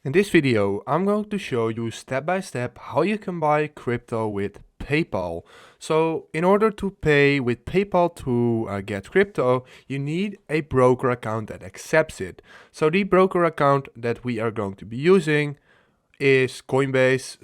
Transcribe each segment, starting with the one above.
In this video, I'm going to show you step by step how you can buy crypto with PayPal. So in order to pay with PayPal to get crypto, you need a broker account that accepts it. So the broker account that we are going to be using is Coinbase.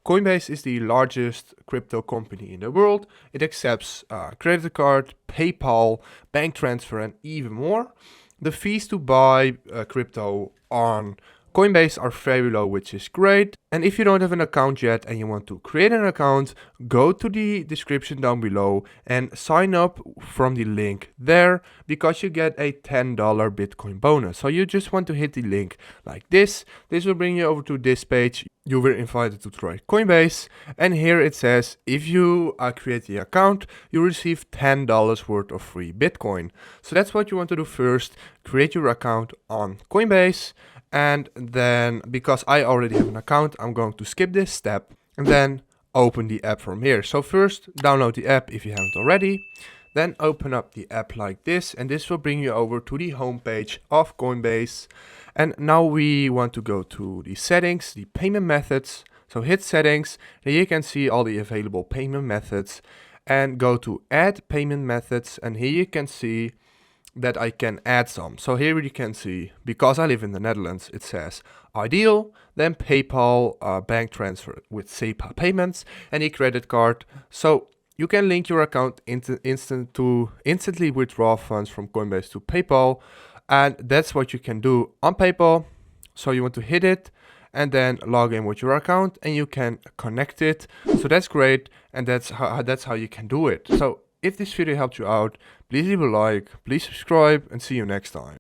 Coinbase is the largest crypto company in the world. It accepts credit card, PayPal, bank transfer, and even more. The fees to buy crypto on Coinbase are very low, which is great. And if you don't have an account yet and you want to create an account, go to the description down below and sign up from the link there, because you get a $10 Bitcoin bonus. So you just want to hit the link like this. This will bring you over to this page. You were invited to try Coinbase, and here it says if you create the account, you receive $10 worth of free Bitcoin. So that's what you want to do first. Create your account on Coinbase. And then, because I already have an account, I'm going to skip this step and then open the app from here. So first, download the app if you haven't already. Then open up the app like this, and this will bring you over to the homepage of Coinbase. And now we want to go to the settings, the payment methods. So hit settings, and here you can see all the available payment methods, and go to add payment methods. And here you can see that I can add some. So here you can see, because I live in the Netherlands, it says ideal, then PayPal, bank transfer with SEPA payments, and a credit card. So you can link your account instantly withdraw funds from Coinbase to PayPal, and that's what you can do on PayPal. So you want to hit it and then log in with your account, and you can connect it. So that's great, and that's how you can do it. So if this video helped you out, please leave a like, please subscribe, and see you next time.